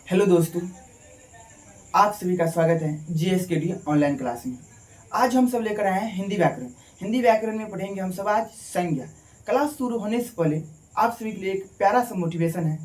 Hello दोस्तों, आप सभी का स्वागत है जीएसकेडी ऑनलाइन क्लास में। आज हम सब लेकर आए हैं हिंदी व्याकरण। हिंदी व्याकरण में पढ़ेंगे हम सब आज संज्ञा। क्लास शुरू होने से पहले आप सभी के लिए एक प्यारा सा मोटिवेशन है।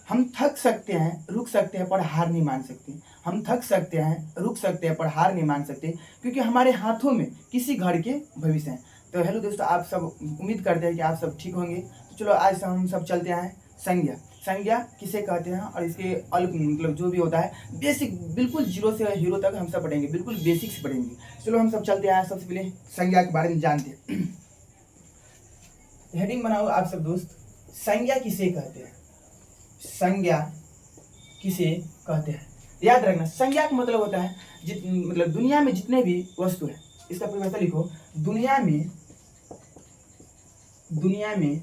हम थक सकते हैं, रुक सकते हैं, पर हार नहीं मान सकते। हम थक सकते हैं, रुक सकते हैं, पर हार नहीं मान सकते, क्योंकि हमारे हाथों में किसी घर के भविष्य हैं। तो हेलो दोस्तों, आप सब उम्मीद करते हैं कि आप सब ठीक होंगे। तो चलो आज हम सब चलते हैं संज्ञा। संज्ञा किसे कहते हैं और इसके अल्प मतलब जो भी होता है बेसिक, बिल्कुल जीरो से हीरो तक हम सब पढ़ेंगे, बिल्कुल बेसिक से पढ़ेंगे। चलो हम सब चलते हैं, सबसे पहले संज्ञा के बारे में जानते हैं। हेडिंग बनाओ आप सब दोस्त, संज्ञा किसे कहते हैं। संज्ञा किसे कहते हैं, याद रखना। संज्ञा का मतलब होता है मतलब दुनिया में जितने भी वस्तु है, इसका परिभाषा लिखो। दुनिया में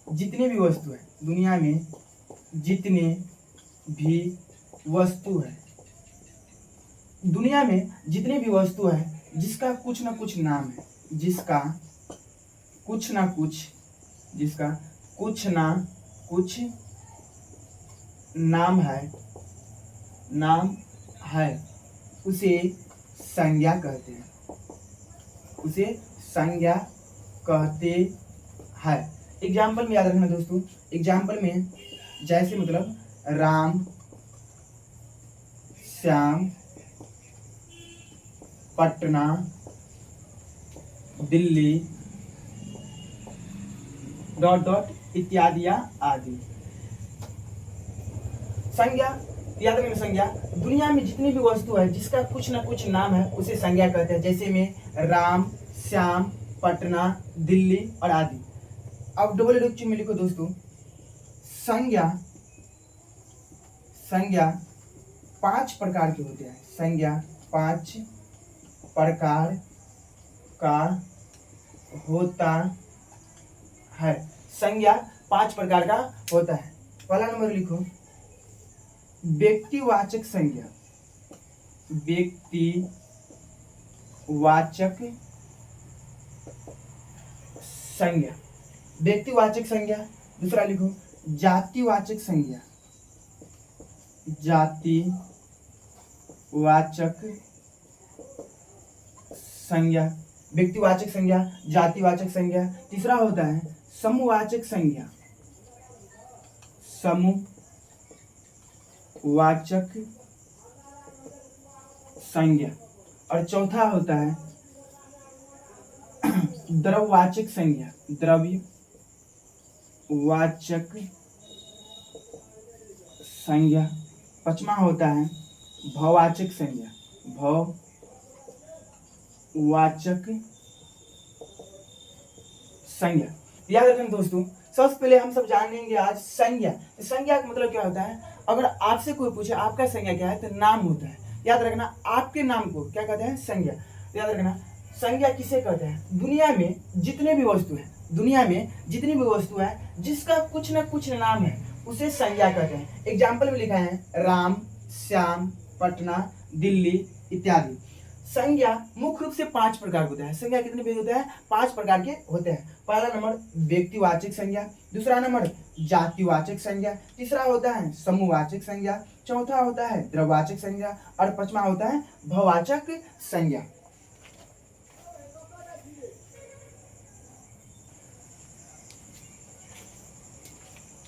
जितने भी वस्तु है, दुनिया में जितने भी वस्तु है, दुनिया में जितने भी वस्तु है जिसका कुछ ना कुछ नाम है, जिसका कुछ ना कुछ नाम है, उसे संज्ञा कहते हैं, उसे संज्ञा कहते हैं। एग्जाम्पल में याद रखना दोस्तों। एग्जाम्पल में जैसे मतलब राम, श्याम, पटना, दिल्ली, डॉट डॉट इत्यादि या आदि। संज्ञा याद रखना। संज्ञा दुनिया में जितनी भी वस्तु है जिसका कुछ ना कुछ नाम है, उसे संज्ञा कहते हैं। जैसे में राम, श्याम, पटना, दिल्ली और आदि। अब डबल डिक्शनरी में लिखो दोस्तों। संज्ञा 5 प्रकार के होते हैं। संज्ञा 5 प्रकार का होता है। संज्ञा 5 प्रकार का होता है। पहला नंबर लिखो, व्यक्तिवाचक संज्ञा। व्यक्तिवाचक संज्ञा, व्यक्तिवाचक संज्ञा। दूसरा लिखो जातिवाचक संज्ञा। जातिवाचक संज्ञा, व्यक्तिवाचक संज्ञा, जातिवाचक संज्ञा। तीसरा होता है समूहवाचक संज्ञा। समूहवाचक संज्ञा। और चौथा होता है द्रव्यवाचक संज्ञा। द्रव्यवाचक संज्ञा। पांचवा होता है भववाचक संज्ञा। भववाचक संज्ञा। याद रखें दोस्तों, सबसे पहले हम सब जानेंगे आज संज्ञा। संज्ञा का मतलब क्या होता है। अगर आपसे कोई पूछे आपका संज्ञा क्या है, तो नाम होता है। याद रखना, आपके नाम को क्या कहते हैं, संज्ञा। याद रखना, संज्ञा किसे कहते हैं। दुनिया में जितने भी वस्तु है, दुनिया में जितनी भी वस्तु है जिसका कुछ ना कुछ नाम है, उसे संज्ञा कहते हैं। एग्जाम्पल में लिखा है राम, श्याम, पटना, दिल्ली इत्यादि। संज्ञा मुख्य रूप से 5 प्रकार होता है। संज्ञा कितने भेद होते हैं, 5 प्रकार के होते हैं। पहला नंबर व्यक्तिवाचक संज्ञा, दूसरा नंबर जातिवाचक संज्ञा, तीसरा होता है समूहवाचक संज्ञा, चौथा होता है द्रव्यवाचक संज्ञा और पांचवा होता है भववाचक संज्ञा।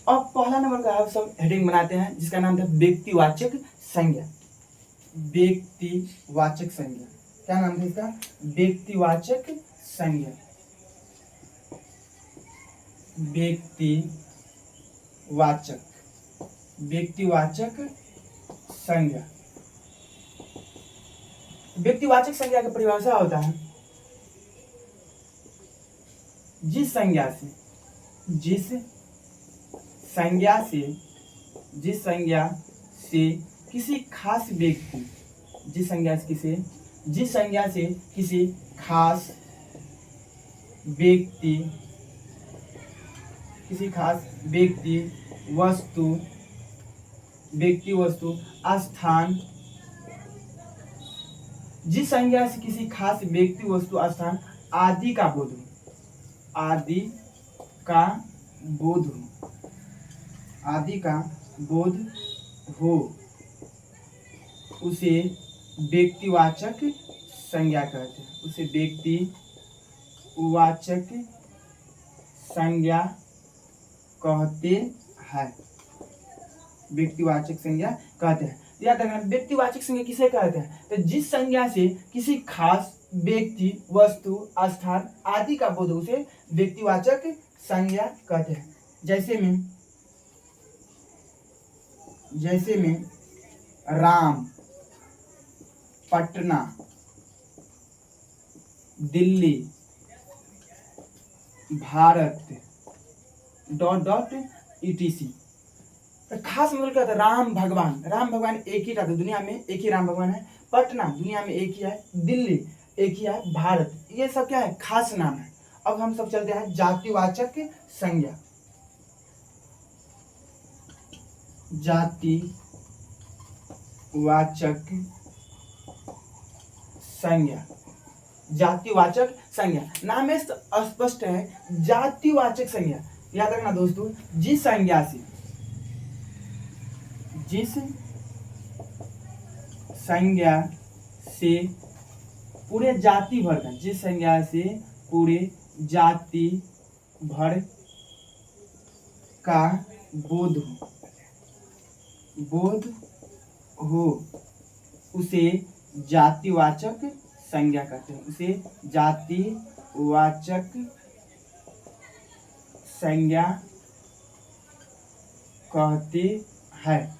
अब पहला नंबर का आप सब हेडिंग बनाते हैं, जिसका नाम था व्यक्तिवाचक संज्ञा। व्यक्तिवाचक संज्ञा, क्या नाम था इसका, व्यक्तिवाचक संज्ञा। व्यक्तिवाचक संज्ञा। व्यक्तिवाचक संज्ञा की परिभाषा होता है जिस संज्ञा से किसी खास व्यक्ति, जिस संज्ञा से किसी खास व्यक्ति, वस्तु, स्थान, जिस संज्ञा से किसी खास व्यक्ति, वस्तु, स्थान आदि का बोध हो, आदि का बोध हो उसे व्यक्तिवाचक संज्ञा कहते हैं। उसे व्यक्तिवाचक संज्ञा कहते हैं। व्यक्तिवाचक संज्ञा कहते हैं। याद रखना, व्यक्तिवाचक संज्ञा किसे कहते हैं? तो जिस संज्ञा से किसी खास व्यक्ति, वस्तु, स्थान आदि का बोध हो उसे व्यक्तिवाचक संज्ञा कहते हैं। जैसे में राम, पटना, दिल्ली, भारत etc। तो खास मतलब क्या होता है? राम भगवान एक ही था, दुनिया में एक ही राम भगवान है। पटना दुनिया में एक ही है, दिल्ली एक ही है, भारत, ये सब क्या है? खास नाम है। अब हम सब चलते हैं जातिवाचक संज्ञा। जातिवाचक संज्ञा नाम में स्पष्ट है। जातिवाचक संज्ञा, याद रखना दोस्तों, जिस संज्ञा से पूरे जाति भर का, जिस संज्ञा से पूरे जाति भर का बोध हो उसे जातिवाचक संज्ञा कहते हैं। उसे जातिवाचक संज्ञा कहते हैं।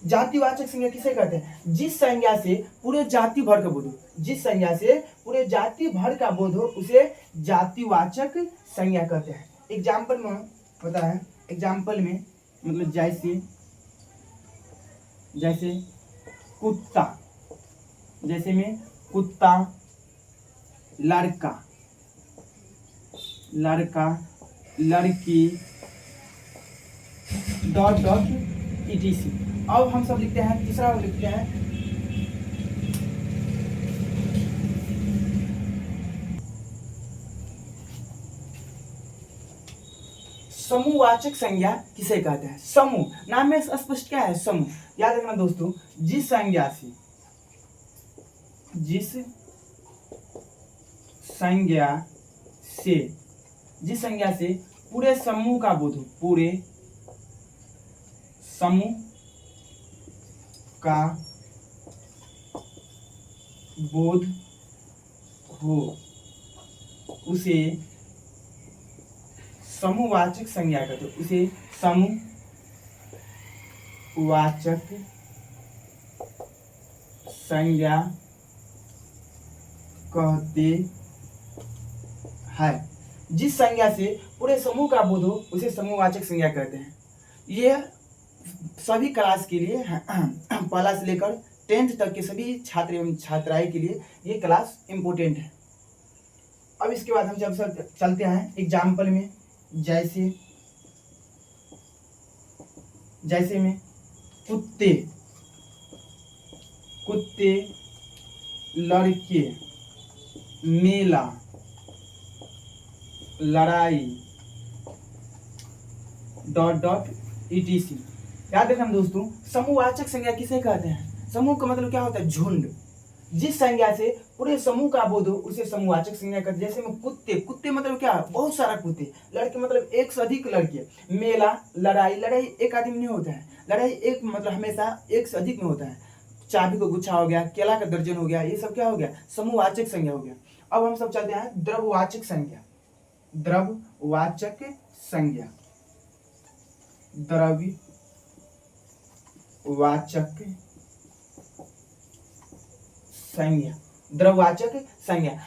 जातिवाचक संज्ञा किसे कहते हैं? जिस संज्ञा से पूरे जाति भर का बोध हो, जिस संज्ञा से पूरे जाति भर का बोध हो उसे जातिवाचक संज्ञा कहते हैं। एग्जाम्पल में होता है, एग्जाम्पल में मतलब जैसे कुत्ता, जैसे में कुत्ता, लड़का, लड़की etc। अब हम सब लिखते हैं, तीसरा लिखते हैं समूहवाचक संज्ञा किसे कहते हैं? समूह नाम में स्पष्ट क्या है? समूह। याद रखना दोस्तों, जिस संज्ञा से पूरे समूह का बोध हो, पूरे समूह का बोध हो उसे समूहवाचक संज्ञा कहते हैं। उसे समूहवाचक संज्ञा कहते हैं। जिस संज्ञा से पूरे समूह का बोध हो उसे समूहवाचक संज्ञा कहते हैं। ये सभी क्लास के लिए पहला से लेकर 10th तक के सभी छात्र एवं छात्राएं के लिए ये क्लास इम्पोर्टेंट है। अब इसके बाद हम जब चलते हैं एग्जाम्पल में, जैसे में कुत्ते, लड़के, मेला, लड़ाई etc। याद रखना दोस्तों, समूहवाचक संज्ञा किसे कहते हैं? समूह का मतलब क्या होता है? झुंड। जिस संज्ञा से पूरे समूह का बोध हो उसे समूहवाचक संज्ञा कहते हैं। जैसे में कुत्ते मतलब क्या? बहुत सारा कुत्ते। लड़के मतलब एक से अधिक लड़के। मेला, लड़ाई एक आदमी नहीं होता है, लड़ाई एक मतलब हमेशा एक से अधिक में होता है। चाबी का गुच्छा हो गया, केला का दर्जन हो गया, ये सब क्या हो गया? समूहवाचक संज्ञा हो गया। अब हम सब चलते हैं द्रव्यवाचक संज्ञा। द्रव्यवाचक संज्ञा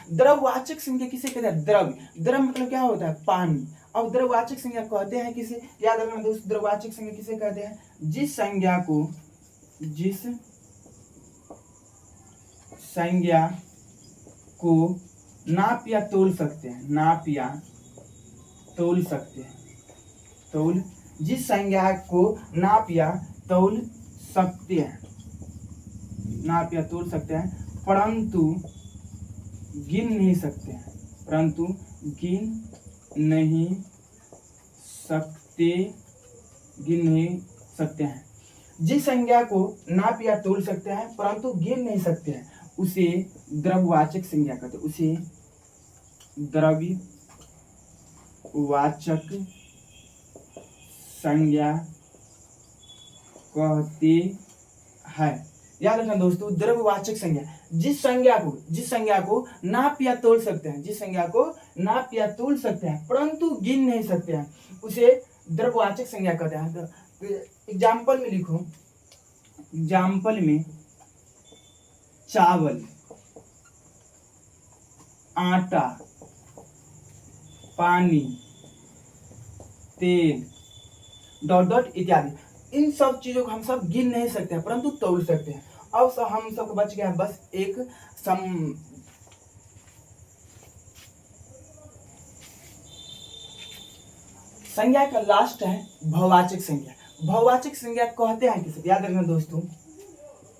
द्रव्यवाचक संज्ञा किसे कहते हैं? द्रव्य मतलब क्या होता है? पानी। अब द्रव्यवाचक संज्ञा कहते हैं किसे? याद रखना दोस्तों, द्रव्यवाचक संज्ञा किसे कहते हैं? जिस संज्ञा को नाप या तोल सकते हैं। जिस संज्ञा को नाप या तोल सकते हैं परंतु गिन नहीं सकते हैं। जिस संज्ञा को नाप या तोल सकते हैं परंतु गिन नहीं सकते हैं उसे द्रव्यवाचक संज्ञा कहते हैं। उसे द्रव्यवाचक संज्ञा कहते हैं। याद रखना दोस्तों, द्रव्यवाचक संज्ञा जिस संज्ञा को नाप या तोल सकते हैं, जिस संज्ञा को नाप या तोल सकते हैं परंतु गिन नहीं सकते हैं उसे द्रव्यवाचक संज्ञा कहते हैं। तो एग्जाम्पल में लिखो, एग्जाम्पल में चावल, आटा, पानी, तेल, डॉट डॉट इत्यादि। इन सब चीजों को हम सब गिन नहीं सकते हैं परंतु तोल सकते हैं। अब हम सबको बच गया बस एक संज्ञा का लास्ट है बहुवाचक संज्ञा। बहुवाचक संज्ञा कहते हैं किसे? याद रखना दोस्तों,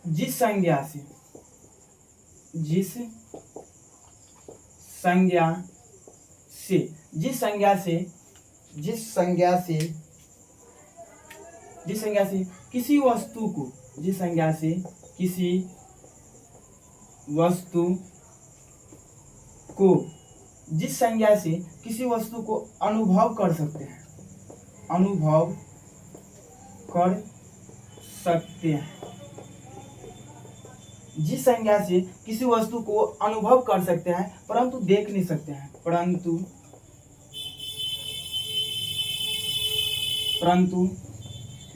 जिस संज्ञा से किसी वस्तु को अनुभव कर सकते हैं, जिस संज्ञा से किसी वस्तु को अनुभव कर सकते हैं परंतु देख नहीं सकते हैं, परंतु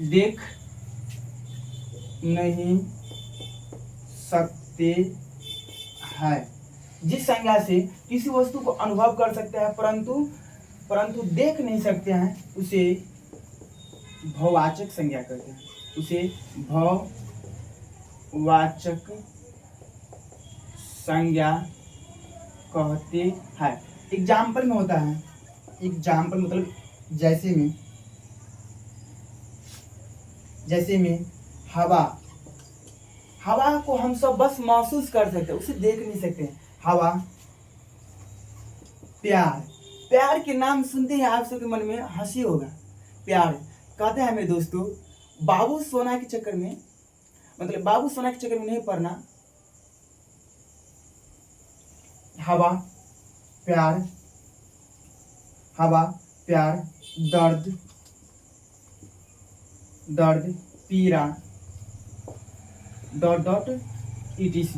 देख नहीं सकते हैं। जिस संज्ञा से किसी वस्तु को अनुभव कर सकते हैं परंतु देख नहीं सकते हैं उसे बहुवाचक संज्ञा कहते हैं। उसे बहुवाचक संज्ञा कहते हैं। एग्जाम्पल में होता है, एग्जाम्पल मतलब जैसे में हवा को हम सब बस महसूस कर सकते हैं, उसे देख नहीं सकते। हवा, प्यार के नाम सुनते ही आप सबके मन में हंसी होगा। प्यार कहते हैं मेरे दोस्तों, बाबू सोना के चक्कर में नहीं पड़ना। हवा, प्यार, दर्द, पीड़ा, डॉट डॉट etc।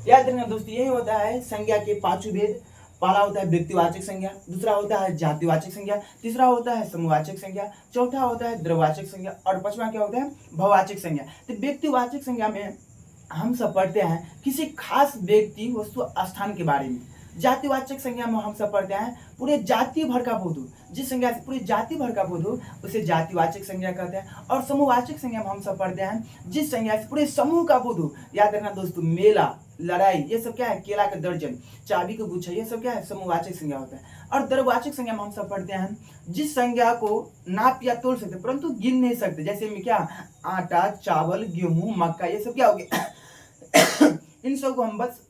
याद रखना दोस्तों, यही होता है संज्ञा के पांचों भेद। पहला होता है व्यक्तिवाचक संज्ञा, दूसरा होता है जातिवाचक संज्ञा, तीसरा होता है समूहवाचक संज्ञा, चौथा होता है द्रव्यवाचक संज्ञा और पांचवा क्या होता है? बहुवाचक संज्ञा। तो व्यक्तिवाचक संज्ञा में हम सब पढ़ते हैं किसी खास व्यक्ति, वस्तु, स्थान के बारे में। जातिवाचक संज्ञा में हम सब पढ़ते हैं पूरे जाति भर का बोध हो, जिस संज्ञा से पूरी जाति भर का बोध हो उसे जातिवाचक संज्ञा कहते हैं। और समूहवाचक संज्ञा में हम सब पढ़ते हैं जिस संज्ञा से पूरे समूह का बोध हो। याद रखना दोस्तों, मेला, लड़ाई, ये सब क्या है? केला का दर्जन, चाबी का गुच्छा, ये सब क्या है? समूहवाचक संज्ञा होता है। और द्रव्यवाचक संज्ञा में हम सब पढ़ते हैं जिस संज्ञा को नाप या तोल सकते परंतु गिन नहीं सकते। जैसे में क्या? आटा, चावल, गेहूं, मक्का, ये सब क्या हो गया? इन सब को हम बस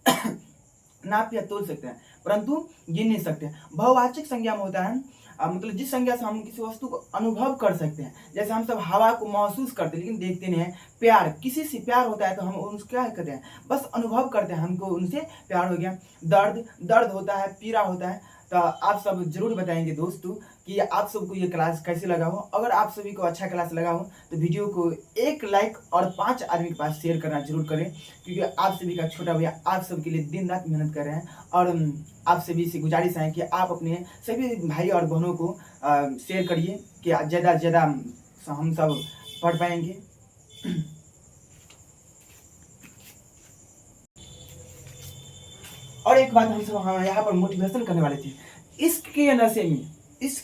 नाप या तोल सकते हैं परंतु गिन नहीं सकते। बहुवाचक संज्ञा में होता है मतलब जिस संज्ञा से हम किसी वस्तु को अनुभव कर सकते हैं। जैसे हम सब हवा को महसूस करते हैं लेकिन देखते नहीं है। प्यार, किसी से प्यार होता है तो हम उनसे क्या करते हैं? बस अनुभव करते हैं, हमको उनसे प्यार हो गया। दर्द होता है, पीड़ा होता है। तो आप सब जरूर बताएंगे दोस्तों कि आप सबको ये क्लास कैसे लगा हो। अगर आप सभी को अच्छा क्लास लगा हो तो वीडियो को एक लाइक और 5 आदमी के पास शेयर करना जरूर करें, क्योंकि आप सभी का छोटा भैया आप सबके लिए दिन रात मेहनत कर रहे हैं। और आप सभी से गुजारिश है कि आप अपने सभी भाई और बहनों को शेयर करिए कि ज़्यादा से ज़्यादा हम सब पढ़ पाएंगे। और एक बात हम सब यहाँ पर मोटिवेशन करने वाले थे, इश्क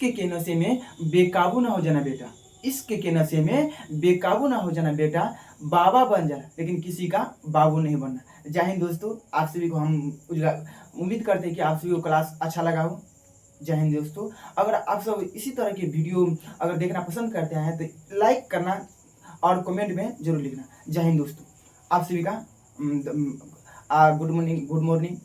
के नशे में बेकाबू ना हो जाना बेटा, इश्क के नशे में बेकाबू ना हो जाना बेटा, बाबा बन जाना लेकिन किसी का बाबू नहीं बनना। जय हिंद दोस्तों, आप सभी को हम उम्मीद करते हैं कि आप सभी को क्लास अच्छा लगा हो। जय हिंद दोस्तों। अगर आप सब इसी तरह के वीडियो अगर देखना पसंद करते हैं तो लाइक करना और कमेंट में जरूर लिखना। जय हिंद दोस्तों, आप सभी का गुड मॉर्निंग।